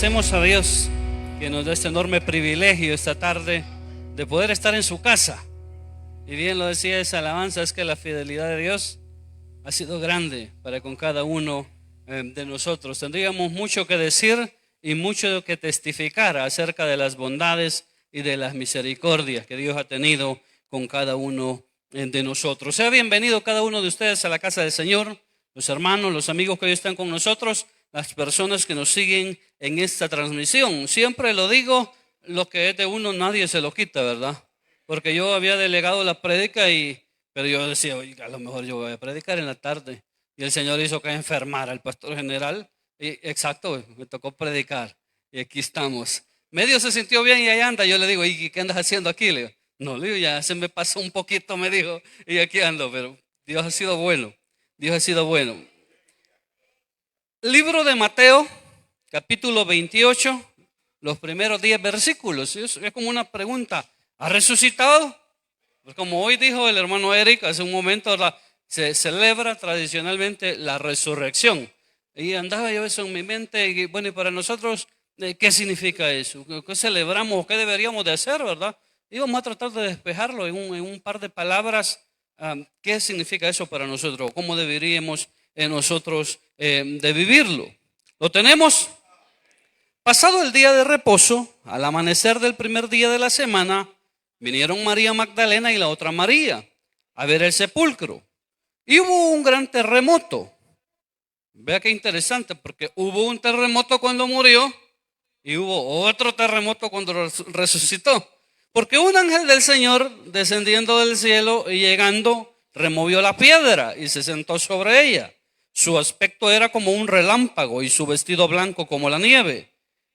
Agradecemos a Dios que nos da este enorme privilegio esta tarde de poder estar en su casa. Y bien lo decía esa alabanza, es que la fidelidad de Dios ha sido grande para con cada uno de nosotros. Tendríamos mucho que decir y mucho que testificar acerca de las bondades y de las misericordias que Dios ha tenido con cada uno de nosotros. Sea bienvenido cada uno de ustedes a la casa del Señor, los hermanos, los amigos que hoy están con nosotros, las personas que nos siguen en esta transmisión. Siempre lo digo, lo que es de uno nadie se lo quita, ¿verdad? Porque yo había delegado la prédica, pero yo decía, oiga, a lo mejor yo voy a predicar en la tarde. Y el Señor hizo que enfermara al pastor general. Y exacto, me tocó predicar. Y aquí estamos. Medio se sintió bien y ahí anda. Yo le digo, ¿y qué andas haciendo aquí? Le digo, no, le digo, ya se me pasó un poquito, me dijo, y aquí ando. Pero Dios ha sido bueno. Dios ha sido bueno. Libro de Mateo, capítulo 28, los primeros 10 versículos. Es como una pregunta. ¿Ha resucitado? Pues como hoy dijo el hermano Eric hace un momento, se celebra tradicionalmente la resurrección. Y andaba yo eso en mi mente. Y bueno, y para nosotros, ¿qué significa eso? ¿Qué celebramos? ¿Qué deberíamos de hacer, verdad? Y vamos a tratar de despejarlo en un par de palabras. ¿Qué significa eso para nosotros? ¿Cómo deberíamos nosotros de vivirlo? ¿Lo tenemos? Pasado el día de reposo, al amanecer del primer día de la semana, vinieron María Magdalena y la otra María a ver el sepulcro. Y hubo un gran terremoto. Vea qué interesante, porque hubo un terremoto cuando murió y hubo otro terremoto cuando resucitó. Porque un ángel del Señor, descendiendo del cielo y llegando, removió la piedra y se sentó sobre ella. Su aspecto era como un relámpago y su vestido blanco como la nieve.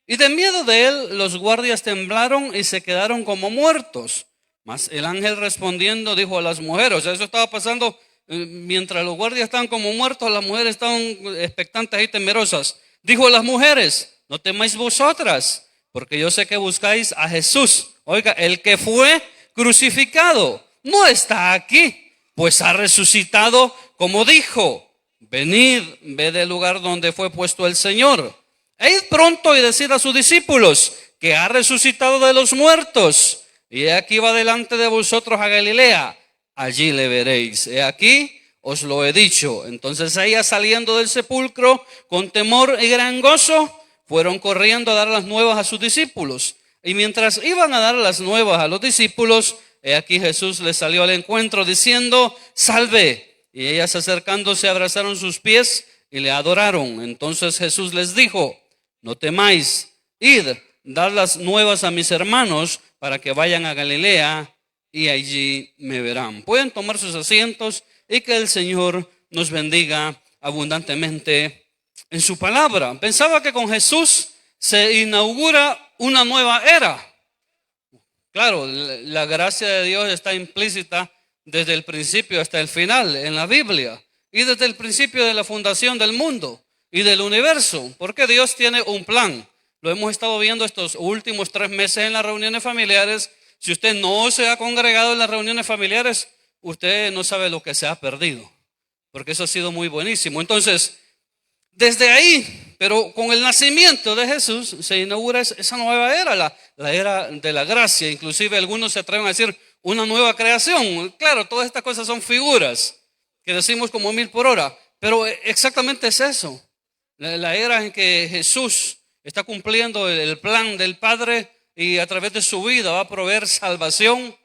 Y de miedo de él, los guardias temblaron y se quedaron como muertos. Mas el ángel respondiendo dijo a las mujeres, o sea, eso estaba pasando mientras los guardias estaban como muertos, las mujeres estaban expectantes y temerosas. Dijo a las mujeres, no temáis vosotras, porque yo sé que buscáis a Jesús. Oiga, el que fue crucificado no está aquí, pues ha resucitado como dijo. Venid, ved el lugar donde fue puesto el Señor. E id pronto y decid a sus discípulos que ha resucitado de los muertos. Y aquí va delante de vosotros a Galilea. Allí le veréis. He aquí, os lo he dicho. Entonces ellas, saliendo del sepulcro con temor y gran gozo, fueron corriendo a dar las nuevas a sus discípulos. Y mientras iban a dar las nuevas a los discípulos, he aquí Jesús les salió al encuentro diciendo, salve. Y ellas, acercándose, abrazaron sus pies y le adoraron. Entonces Jesús les dijo, no temáis, id, dad las nuevas a mis hermanos para que vayan a Galilea y allí me verán. Pueden tomar sus asientos y que el Señor nos bendiga abundantemente en su palabra. Pensaba que con Jesús se inaugura una nueva era. Claro, la gracia de Dios está implícita desde el principio hasta el final en la Biblia y desde el principio de la fundación del mundo y del universo, porque Dios tiene un plan. Lo hemos estado viendo estos últimos 3 meses en las reuniones familiares. Si usted no se ha congregado en las reuniones familiares, usted no sabe lo que se ha perdido, porque eso ha sido muy buenísimo. Entonces, desde ahí, pero con el nacimiento de Jesús, se inaugura esa nueva era, la era de la gracia. Inclusive algunos se atreven a decir una nueva creación. Claro, todas estas cosas son figuras que decimos como 1000 por hora, pero exactamente es eso. La era en que Jesús está cumpliendo el plan del Padre y a través de su vida va a proveer salvación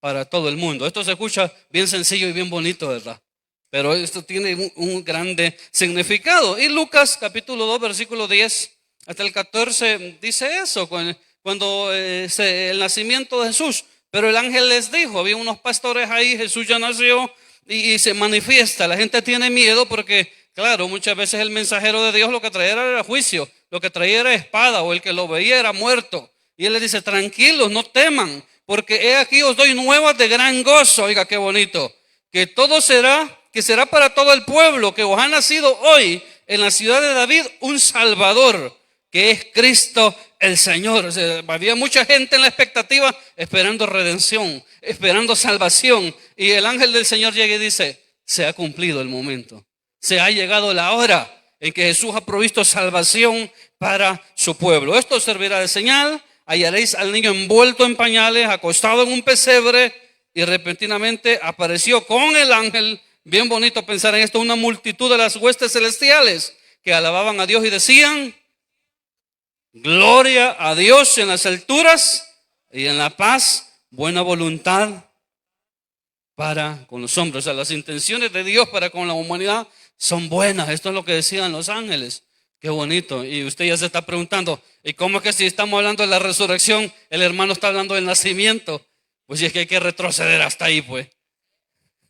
para todo el mundo. Esto se escucha bien sencillo y bien bonito, ¿verdad? Pero esto tiene un grande significado. Y Lucas capítulo 2 versículo 10 hasta el 14 dice eso, cuando el nacimiento de Jesús. Pero el ángel les dijo, había unos pastores ahí, Jesús ya nació y se manifiesta. La gente tiene miedo porque, claro, muchas veces el mensajero de Dios lo que traía era juicio, lo que traía era espada, o el que lo veía era muerto. Y él les dice, tranquilos, no teman, porque he aquí os doy nuevas de gran gozo. Oiga, qué bonito, que será para todo el pueblo, que os ha nacido hoy en la ciudad de David un Salvador, que es Cristo el Señor. O sea, había mucha gente en la expectativa esperando redención, esperando salvación. Y el ángel del Señor llega y dice, se ha cumplido el momento, se ha llegado la hora. en que Jesús ha provisto salvación para su pueblo. Esto servirá de señal. Hallaréis al niño envuelto en pañales, acostado en un pesebre, y repentinamente apareció con el ángel. Bien bonito pensar en esto, una multitud de las huestes celestiales que alababan a Dios y decían: gloria a Dios en las alturas y en la paz, buena voluntad para con los hombres. O sea, las intenciones de Dios para con la humanidad son buenas. Esto es lo que decían los ángeles. Qué bonito. Y usted ya se está preguntando, ¿y cómo es que si estamos hablando de la resurrección, el hermano está hablando del nacimiento? Pues es que hay que retroceder hasta ahí, pues,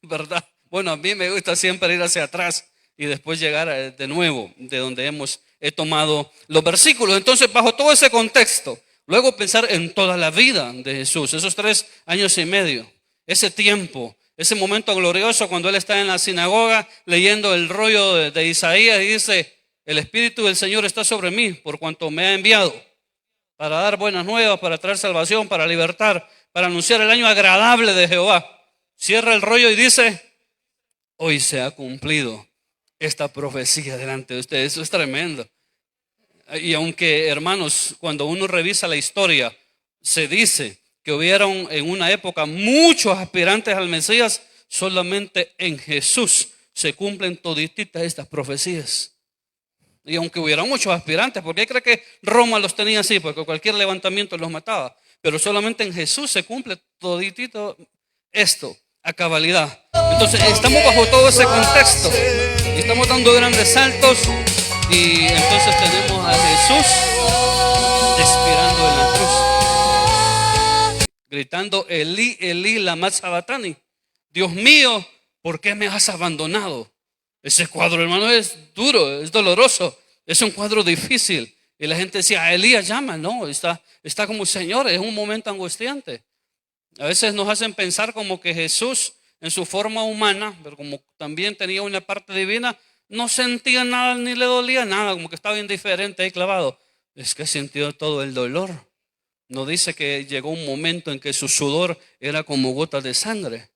¿verdad? Bueno, a mí me gusta siempre ir hacia atrás y después llegar de nuevo de donde he tomado los versículos. Entonces, bajo todo ese contexto, luego pensar en toda la vida de Jesús, esos 3 años y medio, ese tiempo, ese momento glorioso cuando Él está en la sinagoga leyendo el rollo de Isaías y dice: el Espíritu del Señor está sobre mí por cuanto me ha enviado para dar buenas nuevas, para traer salvación, para libertar, para anunciar el año agradable de Jehová. Cierra el rollo y dice: hoy se ha cumplido esta profecía delante de ustedes. Eso es tremendo. Y aunque, hermanos, cuando uno revisa la historia, se dice que hubieron en una época muchos aspirantes al Mesías, solamente en Jesús se cumplen todititas estas profecías. Y aunque hubiera muchos aspirantes, ¿por qué cree que Roma los tenía así? Porque cualquier levantamiento los mataba. Pero solamente en Jesús se cumple toditito esto a cabalidad. Entonces estamos bajo todo ese contexto. Estamos dando grandes saltos. Y entonces tenemos a Jesús expirando en la cruz, gritando: Elí, Elí, lama sabachthani. Dios mío, ¿por qué me has abandonado? Ese cuadro, hermano, es duro, es doloroso, es un cuadro difícil. Y la gente decía: Elías llama. No, está como: Señor, es un momento angustiante. A veces nos hacen pensar como que Jesús, en su forma humana, pero como también tenía una parte divina, no sentía nada ni le dolía nada, como que estaba indiferente ahí clavado. Es que sintió todo el dolor. No dice que llegó un momento en que su sudor era como gotas de sangre.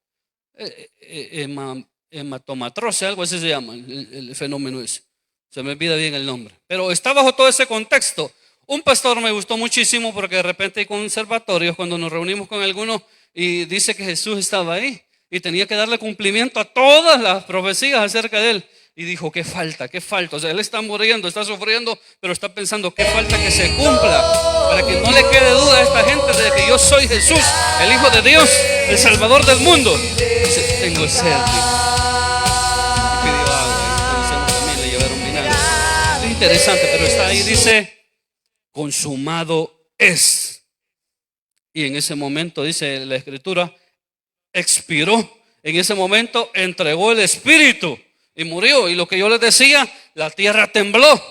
Hematomatrose, algo así se llama el fenómeno ese. Se me olvida bien el nombre. Pero está bajo todo ese contexto. Un pastor me gustó muchísimo porque de repente hay conservatorios cuando nos reunimos con algunos y dice que Jesús estaba ahí y tenía que darle cumplimiento a todas las profecías acerca de él. Y dijo: ¿qué falta? ¿Qué falta? O sea, él está muriendo, está sufriendo, pero está pensando: ¿qué falta que se cumpla? Para que no le quede duda a esta gente de que yo soy Jesús, el Hijo de Dios, el Salvador del mundo. Dice: tengo sed. Y pidió agua. Y conocemos también, le llevaron vinagre. Es interesante, pero está ahí, dice: consumado es. Y en ese momento, dice la Escritura, expiró. En ese momento entregó el Espíritu y murió. Y lo que yo les decía, la tierra tembló.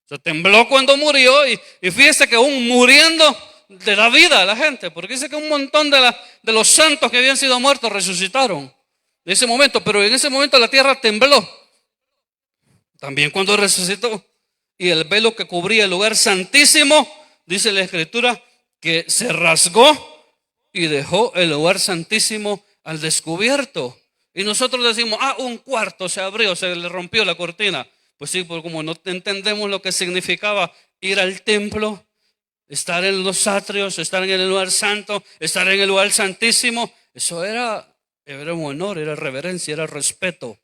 Se tembló cuando murió. Y fíjese que aún muriendo le da vida a la gente, porque dice que un montón de los santos que habían sido muertos resucitaron en ese momento. Pero en ese momento la tierra tembló también cuando resucitó. Y el velo que cubría el lugar santísimo, dice la Escritura, que se rasgó y dejó el lugar santísimo al descubierto. Y nosotros decimos: un cuarto se abrió, se le rompió la cortina. Pues sí, porque como no entendemos lo que significaba ir al templo, estar en los atrios, estar en el lugar santo, estar en el lugar santísimo, eso era un honor, era reverencia, era respeto.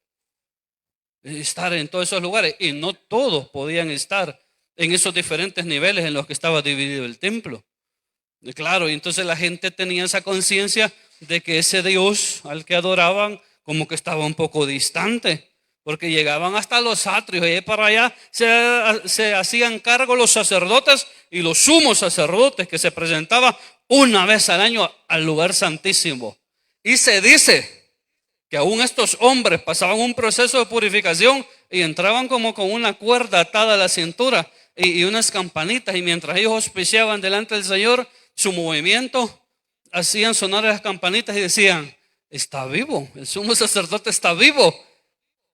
Estar en todos esos lugares, y no todos podían estar en esos diferentes niveles en los que estaba dividido el templo. Y claro, y entonces la gente tenía esa conciencia de que ese Dios al que adoraban como que estaba un poco distante, porque llegaban hasta los atrios y para allá se hacían cargo los sacerdotes y los sumos sacerdotes, que se presentaban una vez al año al lugar santísimo. Y se dice que aún estos hombres pasaban un proceso de purificación y entraban como con una cuerda atada a la cintura y unas campanitas, y mientras ellos auspiciaban delante del Señor, su movimiento hacían sonar las campanitas y decían: está vivo, el sumo sacerdote está vivo.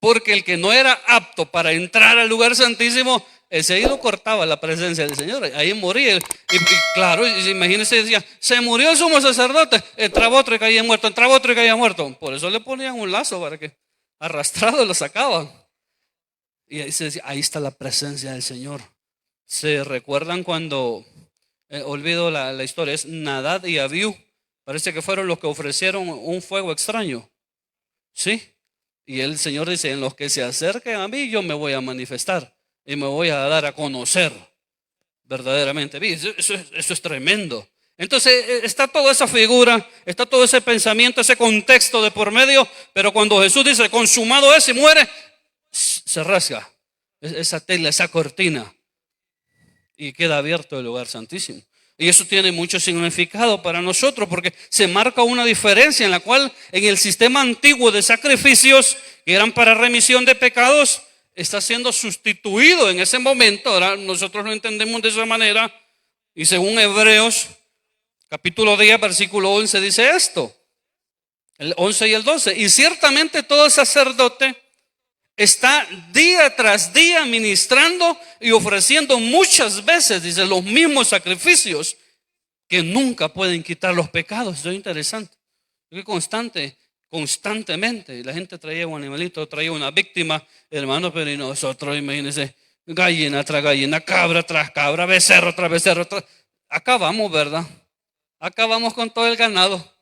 Porque el que no era apto para entrar al lugar santísimo, ese ahí lo cortaba la presencia del Señor, ahí moría. Y claro, imagínense, decía: se murió el sumo sacerdote, entraba otro y caía muerto, entraba otro y caía muerto. Por eso le ponían un lazo para que arrastrado lo sacaban. Y ahí está la presencia del Señor. ¿Se recuerdan cuando, olvido la historia, es Nadab y Abiú? Parece que fueron los que ofrecieron un fuego extraño. ¿Sí? Y el Señor dice, en los que se acerquen a mí, yo me voy a manifestar y me voy a dar a conocer verdaderamente. Eso es tremendo. Entonces está toda esa figura, está todo ese pensamiento, ese contexto de por medio, pero cuando Jesús dice, consumado es y muere, se rasga esa tela, esa cortina, y queda abierto el lugar santísimo. Y eso tiene mucho significado para nosotros, porque se marca una diferencia en la cual en el sistema antiguo de sacrificios que eran para remisión de pecados, está siendo sustituido en ese momento. Ahora nosotros lo entendemos de esa manera, y según Hebreos capítulo 10 versículo 11 dice esto, el 11 y el 12: y ciertamente todo sacerdote está día tras día ministrando y ofreciendo muchas veces, dice, los mismos sacrificios que nunca pueden quitar los pecados. Eso es interesante. Es constantemente. La gente traía un animalito, traía una víctima, hermano, pero y nosotros, imagínense, gallina tras gallina, cabra tras cabra, becerro tras becerro. Acá vamos, ¿verdad? Acá vamos con todo el ganado.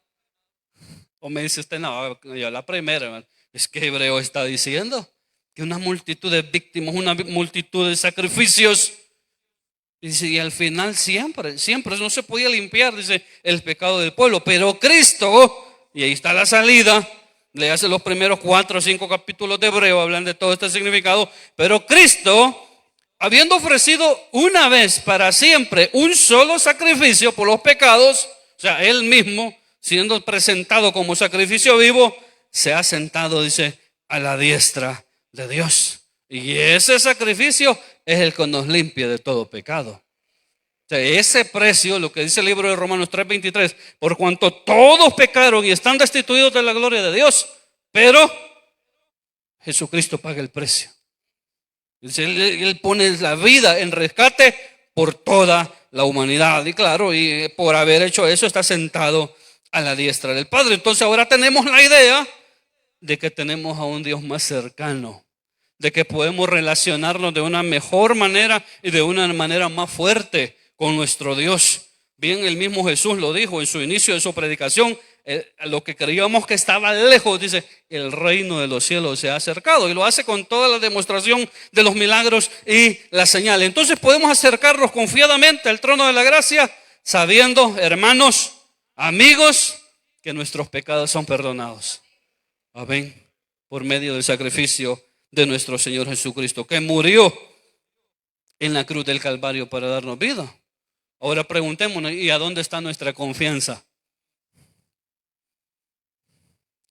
O me dice usted, no, yo la primera, hermano. Es que Hebreo está diciendo que una multitud de víctimas, una multitud de sacrificios, y al final siempre no se podía limpiar, dice, el pecado del pueblo. Pero Cristo, y ahí está la salida, le hace los primeros 4 o 5 capítulos de Hebreo, hablan de todo este significado. Pero Cristo, habiendo ofrecido una vez para siempre un solo sacrificio por los pecados, o sea, Él mismo siendo presentado como sacrificio vivo, se ha sentado, dice, a la diestra de Dios. Y ese sacrificio es el que nos limpia de todo pecado. O sea, ese precio, lo que dice el libro de Romanos 3:23, por cuanto todos pecaron y están destituidos de la gloria de Dios, pero Jesucristo paga el precio. Dice, él pone la vida en rescate por toda la humanidad. Y claro, y por haber hecho eso está sentado a la diestra del Padre. Entonces ahora tenemos la idea de que tenemos a un Dios más cercano, de que podemos relacionarnos de una mejor manera y de una manera más fuerte con nuestro Dios. Bien, el mismo Jesús lo dijo en su inicio de su predicación, lo que creíamos que estaba lejos, dice, el reino de los cielos se ha acercado, y lo hace con toda la demostración de los milagros y la señal. Entonces podemos acercarnos confiadamente al trono de la gracia, sabiendo, hermanos, amigos, que nuestros pecados son perdonados. Amén. Por medio del sacrificio de nuestro Señor Jesucristo, que murió en la cruz del Calvario para darnos vida. Ahora preguntémonos, ¿y a dónde está nuestra confianza?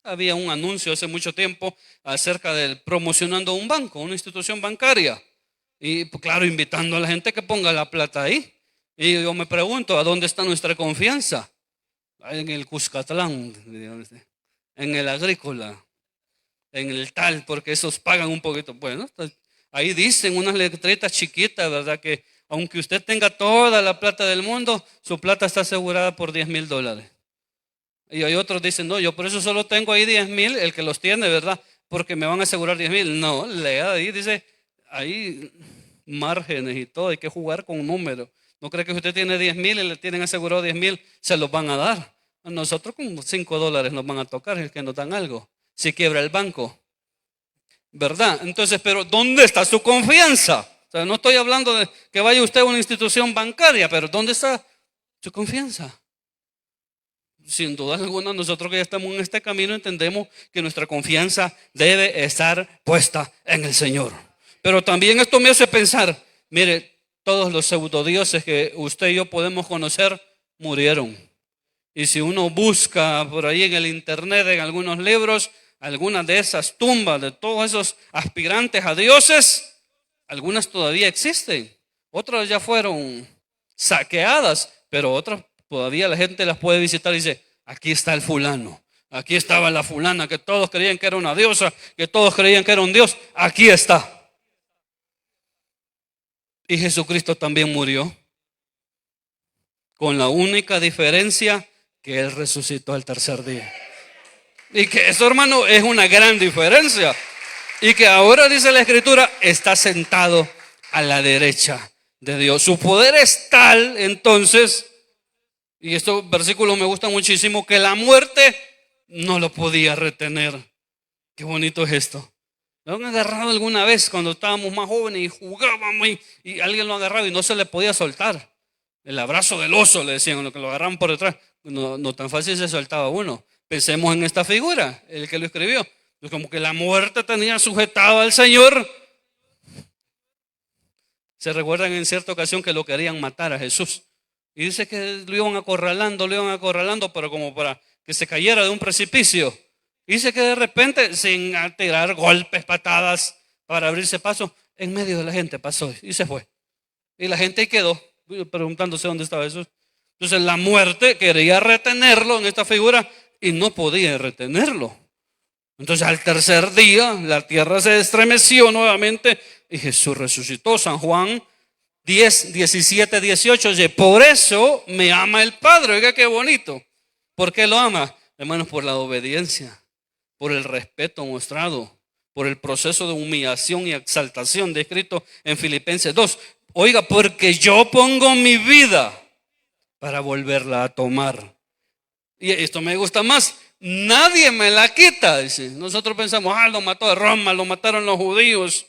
Había un anuncio hace mucho tiempo acerca de promocionando un banco, una institución bancaria. Y claro, invitando a la gente que ponga la plata ahí. Y yo me pregunto, ¿a dónde está nuestra confianza? En el Cuscatlán, en el Agrícola, en el tal, porque esos pagan un poquito. Bueno, ahí dicen unas letritas chiquitas, ¿verdad? Que aunque usted tenga toda la plata del mundo, su plata está asegurada por $10,000. Y hay otros dicen, no, yo por eso solo tengo ahí 10,000, el que los tiene, ¿verdad? Porque me van a asegurar 10,000. No, lea ahí, dice, hay márgenes y todo, hay que jugar con números. No cree que usted tiene 10,000 y le tienen asegurado 10,000, se los van a dar. A nosotros con $5 nos van a tocar, es que nos dan algo. Si quiebra el banco, ¿verdad? Entonces, pero ¿dónde está su confianza? O sea, no estoy hablando de que vaya usted a una institución bancaria, pero ¿dónde está su confianza? Sin duda alguna, nosotros que ya estamos en este camino entendemos que nuestra confianza debe estar puesta en el Señor. Pero también esto me hace pensar, mire, todos los pseudodioses que usted y yo podemos conocer murieron. Y si uno busca por ahí en el internet, en algunos libros, algunas de esas tumbas de todos esos aspirantes a dioses, algunas todavía existen. Otras ya fueron saqueadas, pero otras todavía la gente las puede visitar y dice, aquí está el fulano, aquí estaba la fulana, que todos creían que era una diosa, que todos creían que era un dios, aquí está. Y Jesucristo también murió, con la única diferencia que Él resucitó al tercer día. Y que eso, hermano, es una gran diferencia. Y que ahora, dice la Escritura, está sentado a la derecha de Dios. Su poder es tal, entonces, y estos versículos me gustan muchísimo, que la muerte no lo podía retener. Qué bonito es esto. ¿Lo han agarrado alguna vez cuando estábamos más jóvenes y jugábamos y alguien lo agarraba y no se le podía soltar? El abrazo del oso, le decían, lo que lo agarraban por detrás. No tan fácil se soltaba uno. Pensemos en esta figura, el que lo escribió. Como que la muerte tenía sujetado al Señor. Se recuerdan en cierta ocasión que lo querían matar a Jesús. Y dice que lo iban acorralando, pero como para que se cayera de un precipicio. Dice que de repente, sin tirar golpes, patadas, para abrirse paso, en medio de la gente pasó y se fue. Y la gente quedó preguntándose dónde estaba Jesús. Entonces la muerte quería retenerlo en esta figura y no podía retenerlo. Entonces al tercer día la tierra se estremeció nuevamente y Jesús resucitó. San Juan 10, 17, 18 dice: por eso me ama el Padre. Oiga qué bonito. ¿Por qué lo ama? Hermanos, por la obediencia, por el respeto mostrado, por el proceso de humillación y exaltación descrito en Filipenses 2. Oiga, porque yo pongo mi vida para volverla a tomar. Y esto me gusta más. Nadie me la quita, dice. Nosotros pensamos, lo mató de Roma, lo mataron los judíos.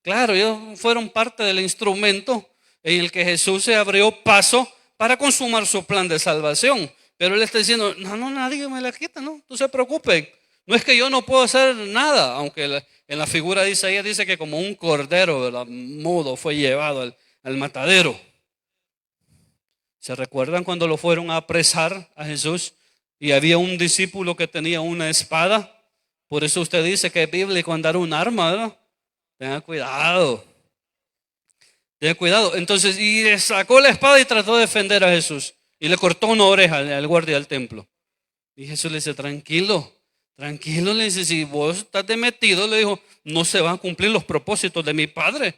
Claro, ellos fueron parte del instrumento en el que Jesús se abrió paso para consumar su plan de salvación. Pero Él está diciendo, no, nadie me la quita, no se preocupen. No es que yo no puedo hacer nada, aunque en la figura de Isaías dice que como un cordero, ¿verdad?, mudo fue llevado al matadero. ¿Se recuerdan cuando lo fueron a apresar a Jesús y había un discípulo que tenía una espada? Por eso usted dice que es bíblico andar un arma, ¿verdad? Tenga cuidado. Tenga cuidado. Entonces, y sacó la espada y trató de defender a Jesús. Y le cortó una oreja al guardia del templo. Y Jesús le dice, tranquilo, le dice, si vos estás metido, le dijo, no se van a cumplir los propósitos de mi Padre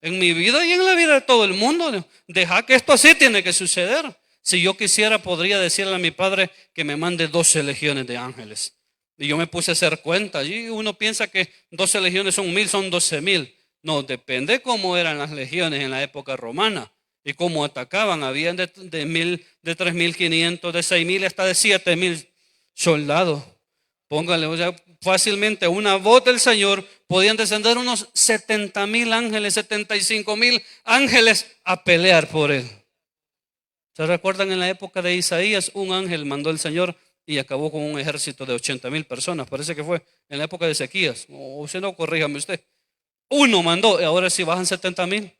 en mi vida y en la vida de todo el mundo. Deja que esto así tiene que suceder. Si yo quisiera, podría decirle a mi Padre que me mande 12 legiones de ángeles. Y yo me puse a hacer cuenta. Y uno piensa que 12 legiones son 1000, son 12,000. No, depende cómo eran las legiones en la época romana y cómo atacaban. Habían de 3,500, de 6,000 hasta de 7,000 soldados. Póngale, o sea, fácilmente una voz del Señor podían descender unos 70,000 ángeles, 75,000 ángeles a pelear por Él. ¿Se recuerdan en la época de Isaías? Un ángel mandó el Señor y acabó con un ejército de 80,000 personas. Parece que fue en la época de Ezequías. O si no, corríjame usted. Uno mandó, y ahora si bajan 70,000,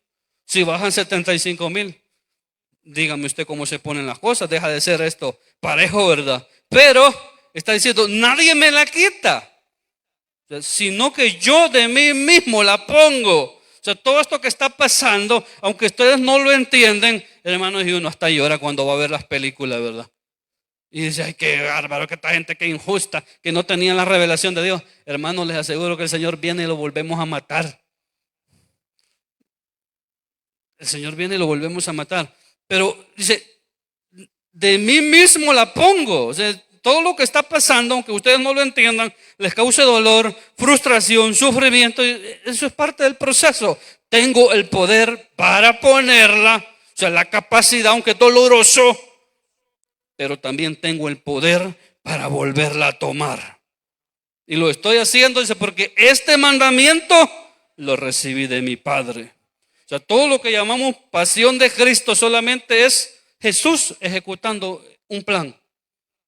si bajan 75,000, dígame usted cómo se ponen las cosas. Deja de ser esto parejo, ¿verdad? Pero está diciendo, nadie me la quita, sino que yo de mí mismo la pongo. O sea, todo esto que está pasando, aunque ustedes no lo entienden, hermanos, y uno hasta llora cuando va a ver las películas, ¿verdad? Y dice, ay, qué bárbaro, que esta gente, qué injusta, que no tenían la revelación de Dios. Hermanos, les aseguro que el Señor viene y lo volvemos a matar. El Señor viene y lo volvemos a matar. Pero dice, de mí mismo la pongo. O sea, todo lo que está pasando, aunque ustedes no lo entiendan, les cause dolor, frustración, sufrimiento, eso es parte del proceso. Tengo el poder para ponerla, o sea, la capacidad, aunque doloroso, pero también tengo el poder para volverla a tomar. Y lo estoy haciendo, dice, porque este mandamiento lo recibí de mi Padre. O sea, todo lo que llamamos pasión de Cristo solamente es Jesús ejecutando un plan.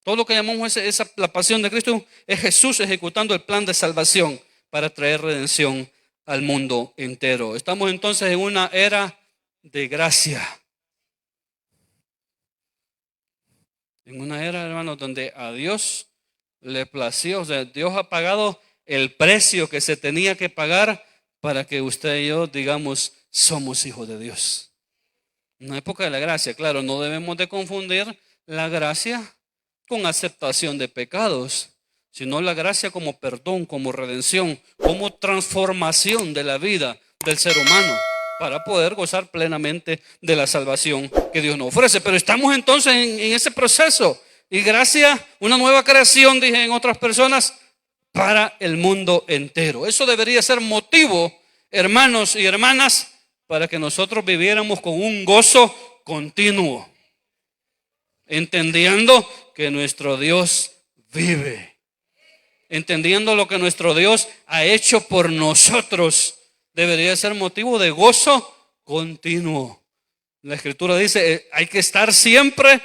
Todo lo que llamamos la pasión de Cristo es Jesús ejecutando el plan de salvación para traer redención al mundo entero. Estamos entonces en una era de gracia. En una era, hermanos, donde a Dios le plació, o sea, Dios ha pagado el precio que se tenía que pagar para que usted y yo digamos, somos hijos de Dios. Una época de la gracia, claro, no debemos de confundir la gracia con aceptación de pecados, sino la gracia como perdón, como redención, como transformación de la vida del ser humano para poder gozar plenamente de la salvación que Dios nos ofrece. Pero estamos entonces en ese proceso. Y gracia, una nueva creación, dije en otras personas, para el mundo entero. Eso debería ser motivo, hermanos y hermanas, para que nosotros viviéramos con un gozo continuo, entendiendo que nuestro Dios vive, entendiendo lo que nuestro Dios ha hecho por nosotros. Debería ser motivo de gozo continuo. La Escritura dice, hay que estar siempre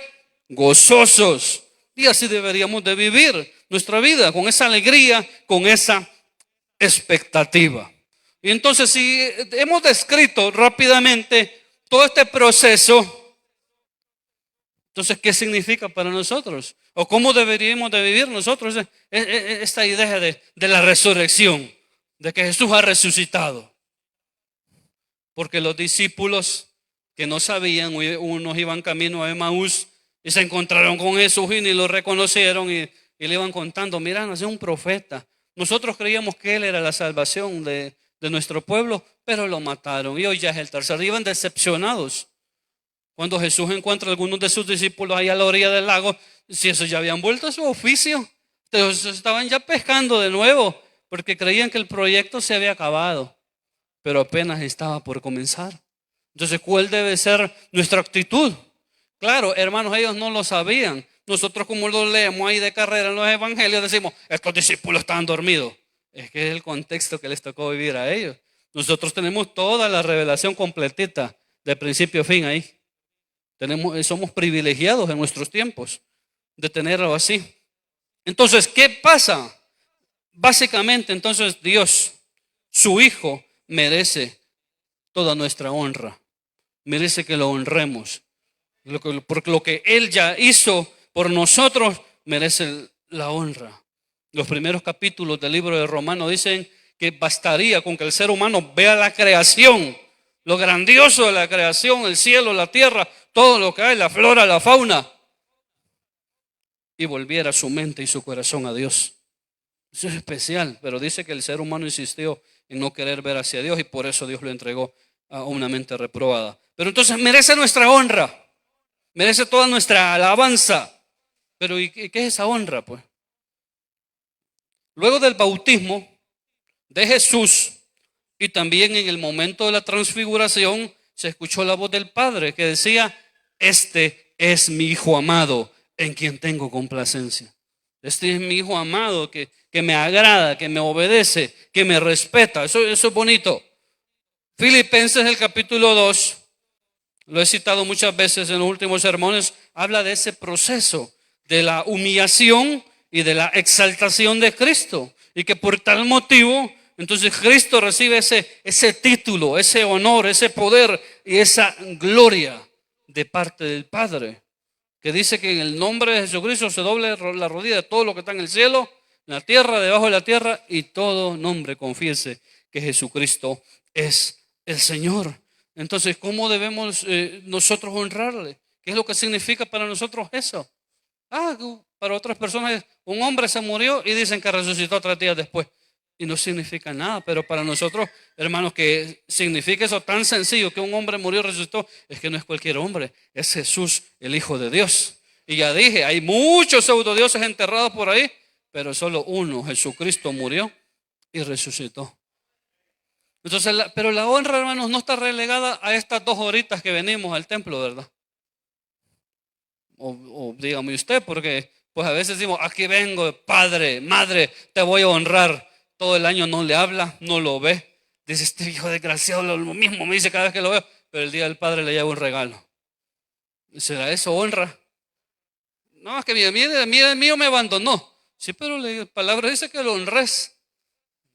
gozosos. Y así deberíamos de vivir nuestra vida, con esa alegría, con esa expectativa. Y entonces, si hemos descrito rápidamente todo este proceso, entonces, ¿qué significa para nosotros? ¿O cómo deberíamos de vivir nosotros esta idea de la resurrección, de que Jesús ha resucitado? Porque los discípulos que no sabían, unos iban camino a Emaús y se encontraron con Jesús y ni lo reconocieron y le iban contando, mira, nació un profeta. Nosotros creíamos que él era la salvación de nuestro pueblo, pero lo mataron y hoy ya es el tercer día. Iban decepcionados. Cuando Jesús encuentra a algunos de sus discípulos ahí a la orilla del lago, si esos ya habían vuelto a su oficio, entonces estaban ya pescando de nuevo, porque creían que el proyecto se había acabado, pero apenas estaba por comenzar. Entonces, ¿cuál debe ser nuestra actitud? Claro, hermanos, ellos no lo sabían. Nosotros, como lo leemos ahí de carrera en los evangelios, decimos, estos discípulos estaban dormidos. Es que es el contexto que les tocó vivir a ellos. Nosotros tenemos toda la revelación completita, de principio a fin ahí. Somos privilegiados en nuestros tiempos de tenerlo así. Entonces, ¿qué pasa? Básicamente, entonces Dios, su Hijo, merece toda nuestra honra. Merece que lo honremos. Porque lo que Él ya hizo por nosotros merece la honra. Los primeros capítulos del libro de Romanos dicen que bastaría con que el ser humano vea la creación, lo grandioso de la creación, el cielo, la tierra, todo lo que hay, la flora, la fauna, y volviera su mente y su corazón a Dios. Eso es especial, pero dice que el ser humano insistió en no querer ver hacia Dios y por eso Dios lo entregó a una mente reprobada. Pero entonces merece nuestra honra, merece toda nuestra alabanza. Pero ¿y qué es esa honra? Pues luego del bautismo de Jesús y también en el momento de la transfiguración se escuchó la voz del Padre que decía, este es mi Hijo amado en quien tengo complacencia. Este es mi Hijo amado que me agrada, que me obedece, que me respeta. Eso es bonito. Filipenses el capítulo 2, lo he citado muchas veces en los últimos sermones, habla de ese proceso de la humillación y de la exaltación de Cristo. Y que por tal motivo, entonces Cristo recibe ese título, ese honor, ese poder y esa gloria de parte del Padre. Que dice que en el nombre de Jesucristo se doble la rodilla de todo lo que está en el cielo, en la tierra, debajo de la tierra, y todo nombre confiese que Jesucristo es el Señor. Entonces, ¿cómo debemos nosotros honrarle? ¿Qué es lo que significa para nosotros eso? Para otras personas, un hombre se murió y dicen que resucitó 3 días después. Y no significa nada, pero para nosotros, hermanos, que significa eso tan sencillo, que un hombre murió y resucitó, es que no es cualquier hombre, es Jesús, el Hijo de Dios. Y ya dije, hay muchos pseudodioses enterrados por ahí, pero solo uno, Jesucristo, murió y resucitó. Entonces, pero la honra, hermanos, no está relegada a estas 2 horitas que venimos al templo, ¿verdad? O dígame usted, porque pues a veces decimos, aquí vengo, padre, madre, te voy a honrar. Todo el año no le habla, no lo ve. Dice, este hijo desgraciado lo mismo me dice cada vez que lo veo, pero el día del padre le lleva un regalo. ¿Será eso honra? No, es que el mío me abandonó. Sí, pero la palabra dice que lo honres.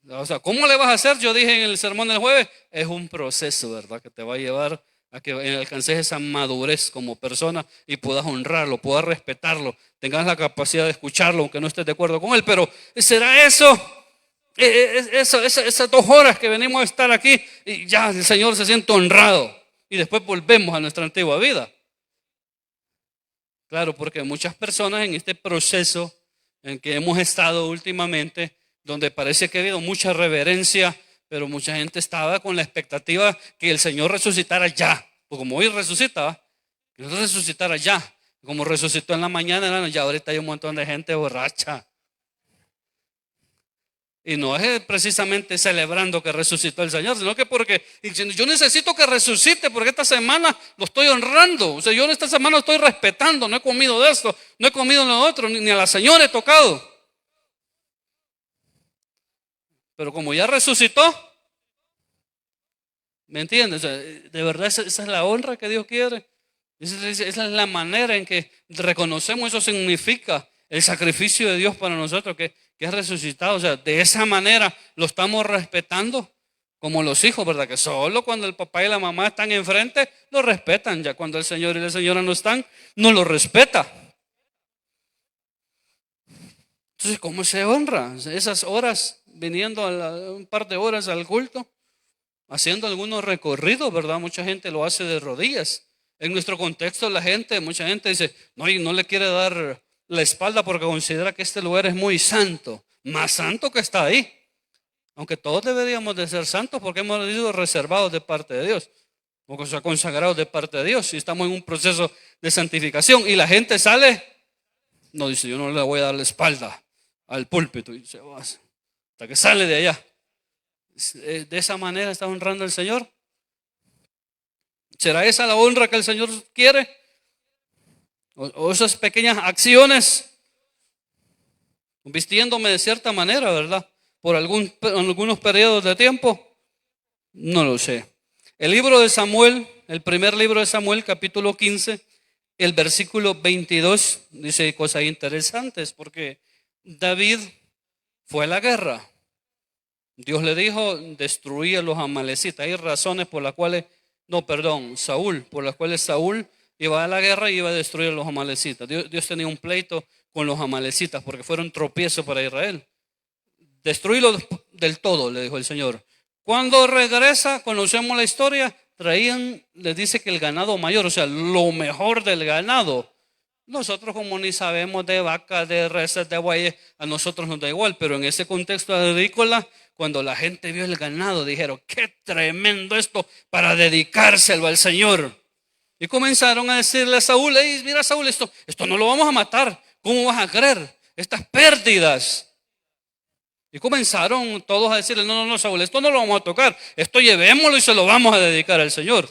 O sea, ¿cómo le vas a hacer? Yo dije en el sermón del jueves, es un proceso, ¿verdad? Que te va a llevar a que alcances esa madurez como persona y puedas honrarlo, puedas respetarlo, tengas la capacidad de escucharlo aunque no estés de acuerdo con él. Pero ¿será eso? Esas 2 horas que venimos a estar aquí y ya el Señor se siente honrado y después volvemos a nuestra antigua vida. Claro, porque muchas personas en este proceso en que hemos estado últimamente, donde parece que ha habido mucha reverencia, pero mucha gente estaba con la expectativa que el Señor resucitara ya. Pues como hoy resucita, que Él resucitara ya. Como resucitó en la mañana, ya ahorita hay un montón de gente borracha. Y no es precisamente celebrando que resucitó el Señor, sino que porque yo necesito que resucite, porque esta semana lo estoy honrando. O sea, yo esta semana lo estoy respetando. No he comido de esto, no he comido de lo otro, ni a la señora he tocado. Pero como ya resucitó, ¿me entiendes? O sea, de verdad esa es la honra que Dios quiere. Esa es la manera en que reconocemos, eso significa el sacrificio de Dios para nosotros, que es resucitado. O sea, de esa manera lo estamos respetando como los hijos, ¿verdad? Que solo cuando el papá y la mamá están enfrente, lo respetan. Ya cuando el Señor y la señora no están, no lo respeta. Entonces, ¿cómo se honra? Esas horas, viniendo un par de horas al culto, haciendo algunos recorridos, ¿verdad? Mucha gente lo hace de rodillas. En nuestro contexto, mucha gente dice, no, y no le quiere dar la espalda porque considera que este lugar es muy santo, más santo que está ahí. Aunque todos deberíamos de ser santos porque hemos sido reservados de parte de Dios, o sea, consagrados de parte de Dios, y estamos en un proceso de santificación. Y la gente sale, no dice, yo no le voy a dar la espalda al púlpito, y se va hasta que sale de allá. De esa manera está honrando al Señor. ¿Será esa la honra que el Señor quiere? O esas pequeñas acciones, vistiéndome de cierta manera, ¿verdad? Por algunos periodos de tiempo, no lo sé. El libro de Samuel, el primer libro de Samuel, capítulo 15, el versículo 22, dice cosas interesantes, porque David fue a la guerra. Dios le dijo, destruía a los amalecitas. Hay razones por las cuales, Saúl, por las cuales Saúl iba a la guerra y iba a destruir a los amalecitas. Dios tenía un pleito con los amalecitas porque fueron tropiezo para Israel. Destruirlos del todo, le dijo el Señor. Cuando regresa, conocemos la historia, les dice que el ganado mayor, o sea, lo mejor del ganado. Nosotros como ni sabemos de vacas, de reses, de bueyes, a nosotros nos da igual, pero en ese contexto agrícola, cuando la gente vio el ganado, dijeron, qué tremendo esto para dedicárselo al Señor. Y comenzaron a decirle a Saúl, mira Saúl, esto no lo vamos a matar, ¿cómo vas a creer? Estas pérdidas. Y comenzaron todos a decirle, no, Saúl, esto no lo vamos a tocar, esto llevémoslo y se lo vamos a dedicar al Señor.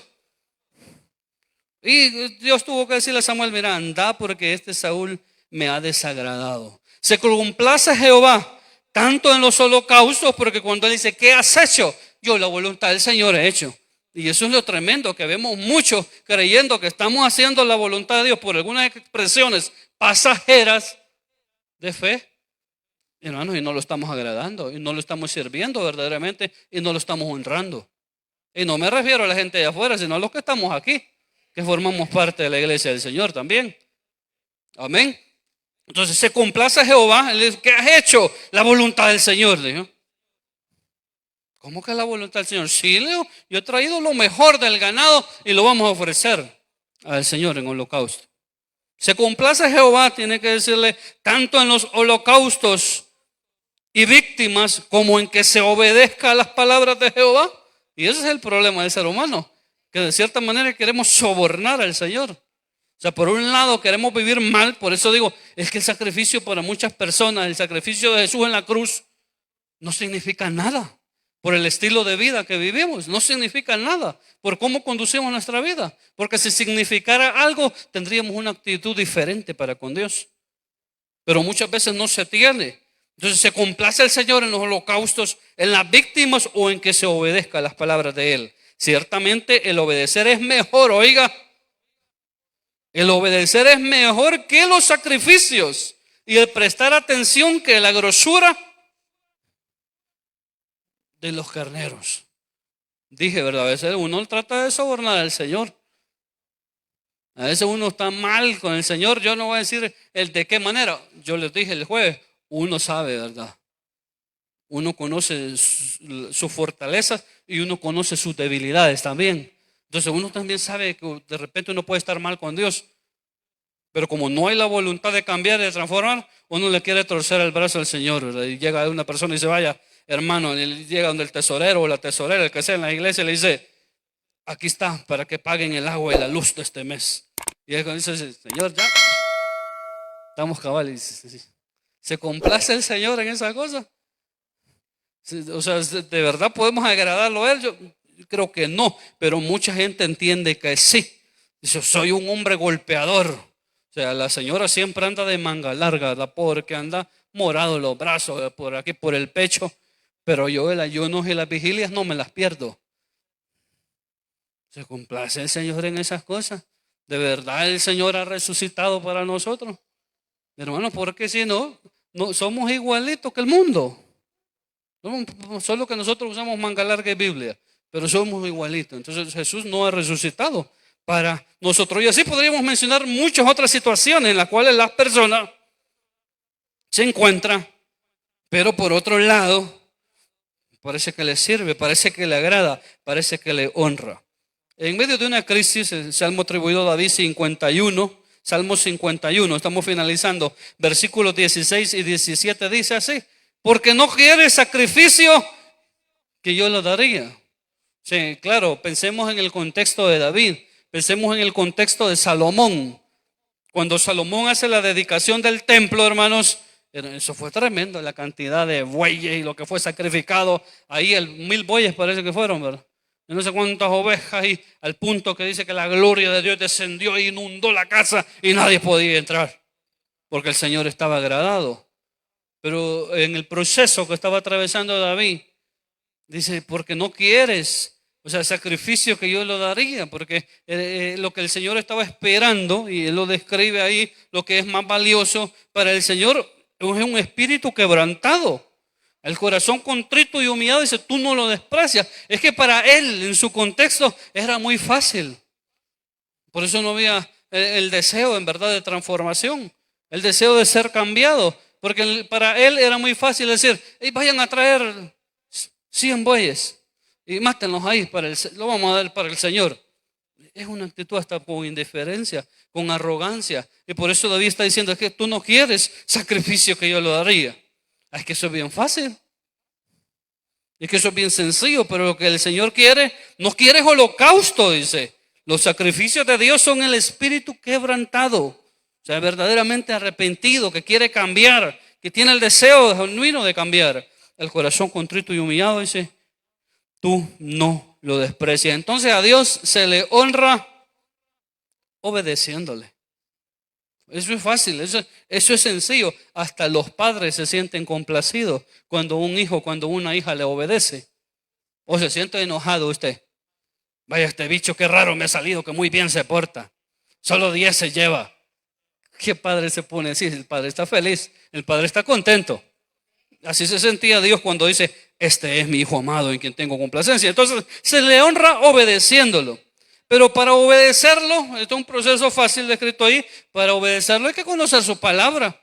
Y Dios tuvo que decirle a Samuel, mira, anda porque este Saúl me ha desagradado. Se complace Jehová tanto en los holocaustos, porque cuando él dice, ¿qué has hecho? Yo la voluntad del Señor he hecho. Y eso es lo tremendo, que vemos muchos creyendo que estamos haciendo la voluntad de Dios por algunas expresiones pasajeras de fe. Hermanos, y no lo estamos agradando, y no lo estamos sirviendo verdaderamente, y no lo estamos honrando. Y no me refiero a la gente de afuera, sino a los que estamos aquí, que formamos parte de la iglesia del Señor también. Amén. Entonces se complace Jehová. ¿Qué has hecho? La voluntad del Señor, dijo. ¿Cómo que la voluntad del Señor? Sí, Leo, yo he traído lo mejor del ganado y lo vamos a ofrecer al Señor en holocausto. Se complace Jehová, tiene que decirle, tanto en los holocaustos y víctimas como en que se obedezca a las palabras de Jehová. Y ese es el problema del ser humano, que de cierta manera queremos sobornar al Señor. O sea, por un lado queremos vivir mal, por eso digo, es que el sacrificio para muchas personas, el sacrificio de Jesús en la cruz, no significa nada. Por el estilo de vida que vivimos, no significa nada. Por cómo conducimos nuestra vida. Porque si significara algo, tendríamos una actitud diferente para con Dios. Pero muchas veces no se tiene. Entonces se complace el Señor en los holocaustos, en las víctimas o en que se obedezca a las palabras de Él. Ciertamente el obedecer es mejor, oiga. El obedecer es mejor que los sacrificios y el prestar atención que la grosura de los carneros. Dije, ¿verdad? A veces uno trata de sobornar al Señor. A veces uno está mal con el Señor. Yo no voy a decir el de qué manera. Yo les dije el jueves, uno sabe, ¿verdad? Uno conoce sus fortalezas y uno conoce sus debilidades también. Entonces uno también sabe que de repente uno puede estar mal con Dios. Pero como no hay la voluntad de cambiar, de transformar, uno le quiere torcer el brazo al Señor, ¿verdad? Y llega una persona y dice, vaya, hermano, y llega donde el tesorero o la tesorera, el que sea en la iglesia, le dice, aquí está, para que paguen el agua y la luz de este mes. Y él dice, Señor, ya estamos cabales. Se complace el Señor en esa cosa. O sea, ¿de verdad podemos agradarlo a Él? Yo creo que no, pero mucha gente entiende que sí. Dice, soy un hombre golpeador. O sea, la señora siempre anda de manga larga, la pobre que anda morado en los brazos, por aquí, por el pecho. Pero yo el ayuno y las vigilias no me las pierdo. ¿Se complace el Señor en esas cosas? ¿De verdad el Señor ha resucitado para nosotros? Hermano, porque si no, no somos igualitos que el mundo. Solo que nosotros usamos manga larga y Biblia, pero somos igualitos. Entonces Jesús no ha resucitado para nosotros. Y así podríamos mencionar muchas otras situaciones en las cuales las personas se encuentran, pero por otro lado, parece que le sirve, parece que le agrada, parece que le honra. En medio de una crisis, el Salmo atribuido a David 51, Salmo 51, estamos finalizando, versículos 16 y 17 dice así: porque no quiere sacrificio que yo lo daría. Sí, claro, pensemos en el contexto de David, pensemos en el contexto de Salomón. Cuando Salomón hace la dedicación del templo, hermanos, eso fue tremendo, la cantidad de bueyes y lo que fue sacrificado. Ahí 1000 bueyes parece que fueron, ¿verdad? Y no sé cuántas ovejas, y al punto que dice que la gloria de Dios descendió e inundó la casa y nadie podía entrar, porque el Señor estaba agradado. Pero en el proceso que estaba atravesando David, dice, porque no quieres, o sea, el sacrificio que yo lo daría, porque lo que el Señor estaba esperando, y Él lo describe ahí, lo que es más valioso para el Señor es un espíritu quebrantado. El corazón contrito y humillado, dice, tú no lo desprecias. Es que para Él, en su contexto, era muy fácil. Por eso no había el deseo, en verdad, de transformación, el deseo de ser cambiado. Porque para Él era muy fácil decir, hey, vayan a traer 100 bueyes y mátenlos ahí, lo vamos a dar para el Señor. Es una actitud hasta con indiferencia, con arrogancia. Y por eso David está diciendo, es que tú no quieres sacrificio que yo lo daría. Es que eso es bien fácil. Es que eso es bien sencillo, pero lo que el Señor quiere, no quiere es holocausto, dice. Los sacrificios de Dios son el espíritu quebrantado. O sea, verdaderamente arrepentido, que quiere cambiar, que tiene el deseo genuino de cambiar. El corazón contrito y humillado, dice, tú no lo desprecias. Entonces a Dios se le honra obedeciéndole. Eso es fácil, eso es sencillo. Hasta los padres se sienten complacidos cuando un hijo, cuando una hija le obedece. O se siente enojado usted. Vaya, este bicho qué raro me ha salido, que muy bien se porta. Solo 10 se lleva. ¿Qué padre se pone así? El padre está feliz, el padre está contento. Así se sentía Dios cuando dice, este es mi hijo amado en quien tengo complacencia. Entonces se le honra obedeciéndolo. Pero para obedecerlo, esto es un proceso fácil descrito ahí, para obedecerlo hay que conocer su palabra.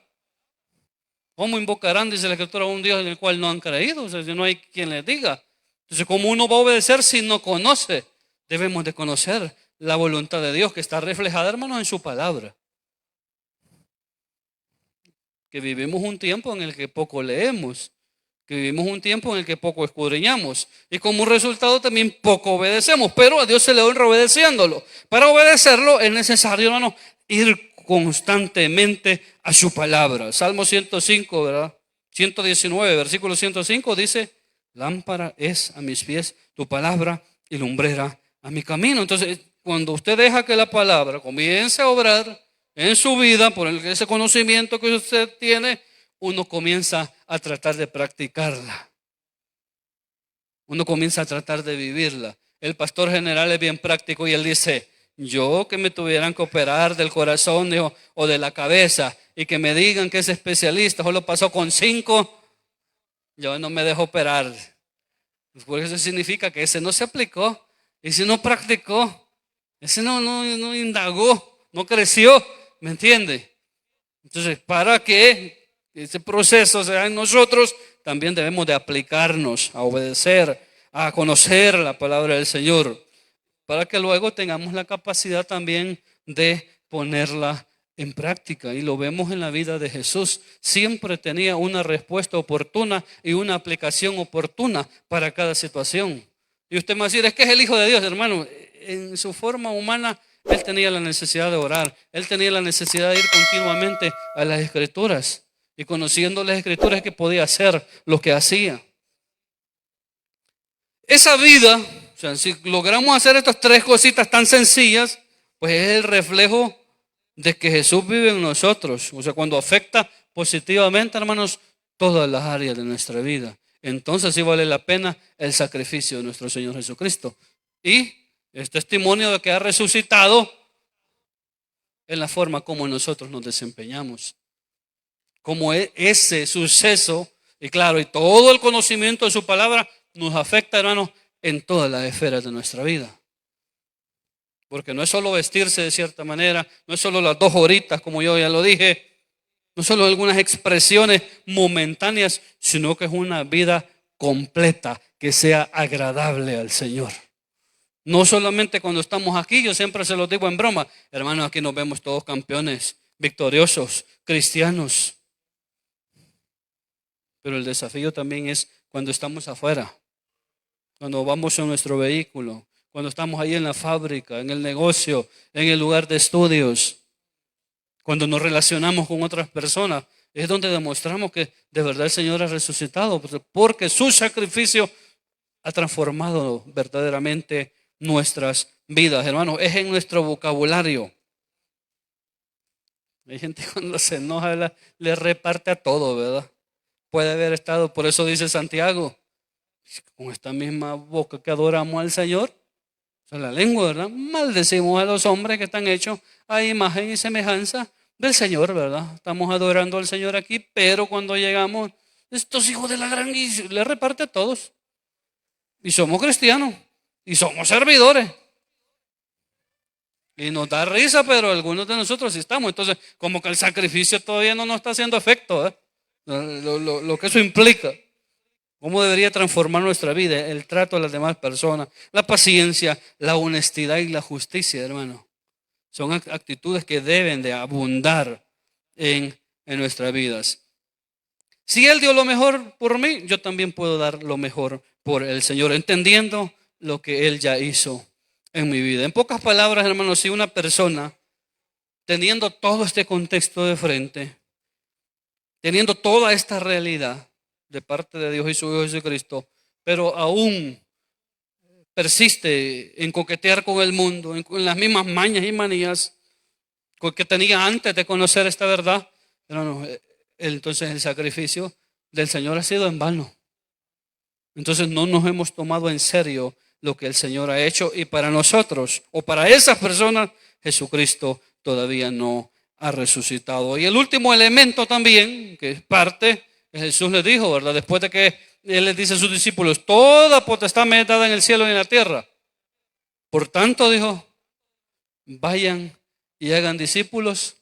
¿Cómo invocarán, dice la Escritura, a un Dios en el cual no han creído? O sea, si no hay quien les diga. Entonces, ¿cómo uno va a obedecer si no conoce? Debemos de conocer la voluntad de Dios que está reflejada, hermanos, en su palabra. Que vivimos un tiempo en el que poco leemos, que vivimos un tiempo en el que poco escudriñamos y como resultado también poco obedecemos, pero a Dios se le honra obedeciéndolo. Para obedecerlo es necesario, hermano, ir constantemente a su palabra. Salmo 105, ¿verdad? 119, versículo 105 dice, lámpara es a mis pies tu palabra y lumbrera a mi camino. Entonces, cuando usted deja que la palabra comience a obrar en su vida, por ese conocimiento que usted tiene, uno comienza a tratar de practicarla. Uno comienza a tratar de vivirla. El pastor general es bien práctico y él dice, yo que me tuvieran que operar del corazón o de la cabeza y que me digan que es especialista, solo pasó con 5, yo no me dejo operar. Porque eso significa que ese no se aplicó, ese no practicó, ese no indagó, no creció. ¿Me entiende? Entonces, para que ese proceso sea en nosotros, también debemos de aplicarnos a obedecer, a conocer la palabra del Señor, para que luego tengamos la capacidad también de ponerla en práctica. Y lo vemos en la vida de Jesús. Siempre tenía una respuesta oportuna y una aplicación oportuna para cada situación. Y usted me va a decir, es que es el Hijo de Dios, hermano. En su forma humana, Él tenía la necesidad de orar. Él tenía la necesidad de ir continuamente a las Escrituras. Y conociendo las Escrituras que podía hacer lo que hacía. esa vida, o sea, si logramos hacer estas tres cositas tan sencillas, pues es el reflejo de que Jesús vive en nosotros. O sea, cuando afecta positivamente, hermanos, todas las áreas de nuestra vida. Entonces sí vale la pena el sacrificio de nuestro Señor Jesucristo. Y es testimonio de que ha resucitado en la forma como nosotros nos desempeñamos. Como ese suceso, y claro, y todo el conocimiento de su palabra nos afecta, hermanos, en todas las esferas de nuestra vida. Porque no es solo vestirse de cierta manera, no es solo las 2 horitas, como yo ya lo dije, no solo algunas expresiones momentáneas, sino que es una vida completa que sea agradable al Señor. No solamente cuando estamos aquí, yo siempre se los digo en broma, hermanos, aquí nos vemos todos campeones, victoriosos, cristianos. Pero el desafío también es cuando estamos afuera, cuando vamos en nuestro vehículo, cuando estamos ahí en la fábrica, en el negocio, en el lugar de estudios, cuando nos relacionamos con otras personas, es donde demostramos que de verdad el Señor ha resucitado, porque su sacrificio ha transformado verdaderamente nuestras vidas, hermanos. Es en nuestro vocabulario. Hay gente cuando se enoja le reparte a todo, ¿verdad? Puede haber estado, por eso dice Santiago, con esta misma boca que adoramos al Señor, o sea, la lengua, ¿verdad? Maldecimos a los hombres que están hechos a imagen y semejanza del Señor, ¿verdad? Estamos adorando al Señor aquí, pero cuando llegamos, estos hijos de la gran, y le reparte a todos. Y somos cristianos, y somos servidores. Y nos da risa, pero algunos de nosotros sí estamos. Entonces, como que el sacrificio todavía no nos está haciendo efecto, ¿eh? Lo que eso implica. ¿Cómo debería transformar nuestra vida? El trato a las demás personas, la paciencia, la honestidad y la justicia, hermano. Son actitudes que deben de abundar en nuestras vidas. Si Él dio lo mejor por mí, yo también puedo dar lo mejor por el Señor, entendiendo lo que Él ya hizo en mi vida. En pocas palabras, hermanos, si una persona, teniendo todo este contexto de frente, teniendo toda esta realidad de parte de Dios y su Hijo Jesucristo, pero aún persiste en coquetear con el mundo, en las mismas mañas y manías que tenía antes de conocer esta verdad, hermanos, entonces el sacrificio del Señor ha sido en vano. Entonces no nos hemos tomado en serio lo que el Señor ha hecho, y para nosotros o para esas personas Jesucristo todavía no ha resucitado. Y el último elemento también, que es parte, Jesús les dijo, ¿verdad? Después de que Él les dice a sus discípulos, toda potestad me es dada en el cielo y en la tierra. Por tanto, dijo, vayan y hagan discípulos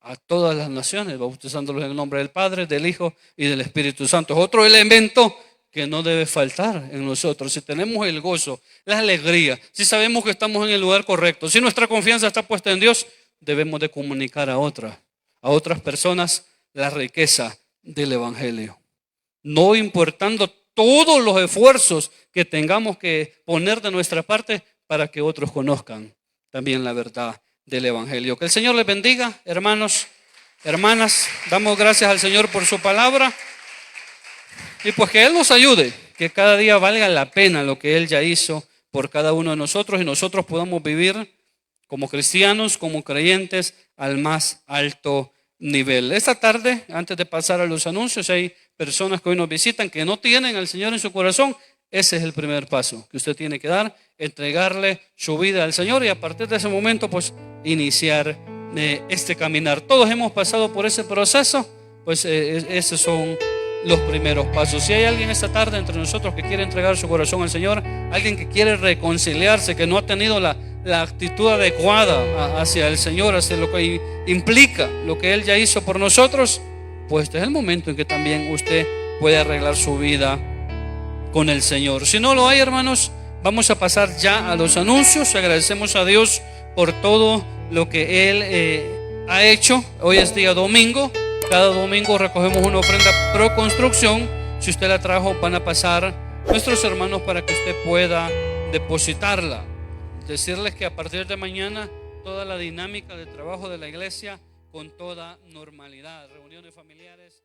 a todas las naciones, bautizándolos en el nombre del Padre, del Hijo y del Espíritu Santo. Es otro elemento que no debe faltar en nosotros. Si tenemos el gozo, la alegría, si sabemos que estamos en el lugar correcto, si nuestra confianza está puesta en Dios, debemos de comunicar a otras personas la riqueza del Evangelio. No importando todos los esfuerzos que tengamos que poner de nuestra parte para que otros conozcan también la verdad del Evangelio. Que el Señor les bendiga, hermanos, hermanas. Damos gracias al Señor por su palabra. Y pues que Él nos ayude, que cada día valga la pena lo que Él ya hizo por cada uno de nosotros, y nosotros podamos vivir como cristianos, como creyentes, al más alto nivel. Esta tarde, antes de pasar a los anuncios, hay personas que hoy nos visitan que no tienen al Señor en su corazón. Ese es el primer paso que usted tiene que dar, entregarle su vida al Señor, y a partir de ese momento pues iniciar este caminar. Todos hemos pasado por ese proceso, pues esos son los primeros pasos. Si hay alguien esta tarde entre nosotros que quiere entregar su corazón al Señor, alguien que quiere reconciliarse, que no ha tenido la actitud adecuada hacia el Señor, hacia lo que implica lo que Él ya hizo por nosotros, pues este es el momento en que también usted puede arreglar su vida con el Señor. Si no lo hay, hermanos, vamos a pasar ya a los anuncios. Agradecemos a Dios por todo lo que Él ha hecho. Hoy es día domingo. Cada domingo recogemos una ofrenda pro construcción. Si usted la trajo, van a pasar nuestros hermanos para que usted pueda depositarla. Decirles que a partir de mañana toda la dinámica de trabajo de la iglesia con toda normalidad, reuniones familiares.